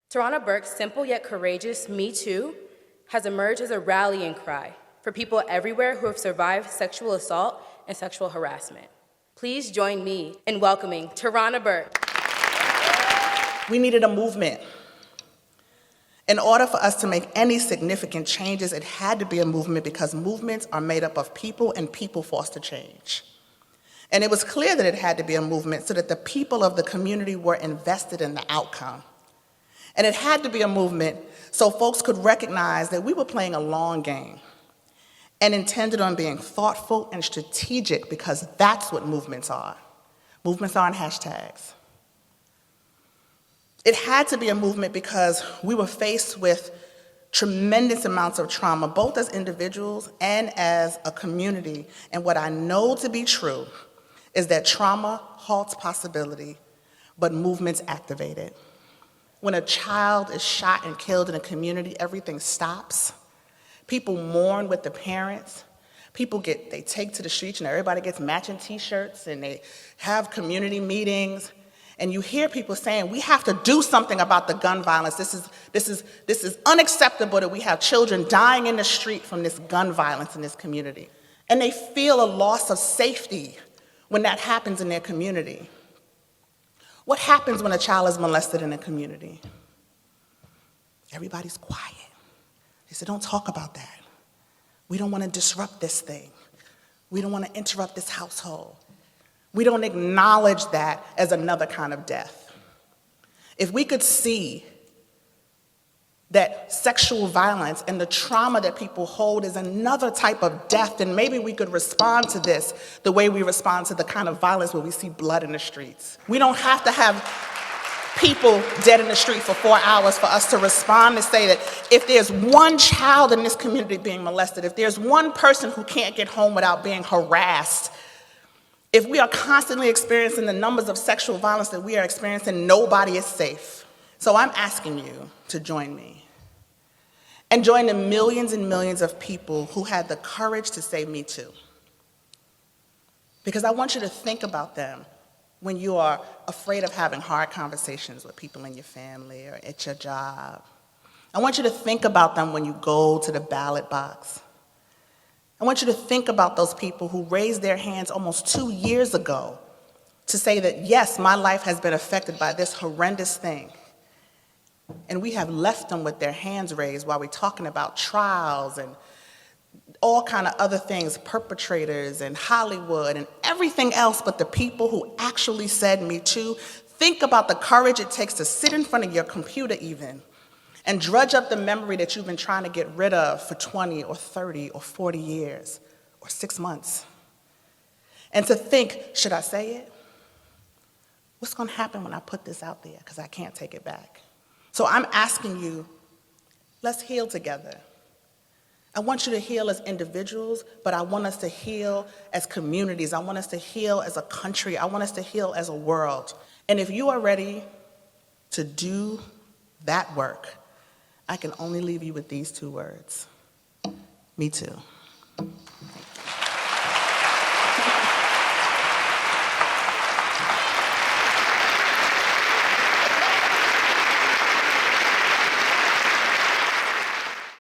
Tarana Burke's simple yet courageous Me Too has emerged as a rallying cry for people everywhere who have survived sexual assault and sexual harassment. Please join me in welcoming Tarana Burke. We needed a movement. In order for us to make any significant changes, it had to be a movement because movements are made up of people and people foster change. And it was clear that it had to be a movement so that the people of the community were invested in the outcome. And it had to be a movement so folks could recognize that we were playing a long game and intended on being thoughtful and strategic, because that's what movements are. Movements aren't hashtags. It had to be a movement because we were faced with tremendous amounts of trauma, both as individuals and as a community. And what I know to be true is that trauma halts possibility, but movements activate it. When a child is shot and killed in a community, everything stops. People mourn with the parents. They take to the streets and everybody gets matching t-shirts and they have community meetings. And you hear people saying, we have to do something about the gun violence. This is unacceptable that we have children dying in the street from this gun violence in this community. And they feel a loss of safety when that happens in their community. What happens when a child is molested in a community? Everybody's quiet. They say, don't talk about that. We don't want to disrupt this thing. We don't want to interrupt this household. We don't acknowledge that as another kind of death. If we could see that sexual violence and the trauma that people hold is another type of death, then maybe we could respond to this the way we respond to the kind of violence where we see blood in the streets. We don't have to have people dead in the street for 4 hours for us to respond and say that if there's one child in this community being molested, if there's one person who can't get home without being harassed, if we are constantly experiencing the numbers of sexual violence that we are experiencing, nobody is safe. So I'm asking you to join me and join the millions and millions of people who had the courage to say Me Too. Because I want you to think about them when you are afraid of having hard conversations with people in your family or at your job. I want you to think about them when you go to the ballot box. I want you to think about those people who raised their hands almost 2 years ago to say that, yes, my life has been affected by this horrendous thing. And we have left them with their hands raised while we're talking about trials and all kind of other things, perpetrators and Hollywood and everything else but the people who actually said Me Too. Think about the courage it takes to sit in front of your computer even and drudge up the memory that you've been trying to get rid of for 20 or 30 or 40 years or 6 months. And to think, should I say it? What's going to happen when I put this out there? Because I can't take it back. So I'm asking you, let's heal together. I want you to heal as individuals, but I want us to heal as communities. I want us to heal as a country. I want us to heal as a world. And if you are ready to do that work, I can only leave you with these 2 words: Me Too.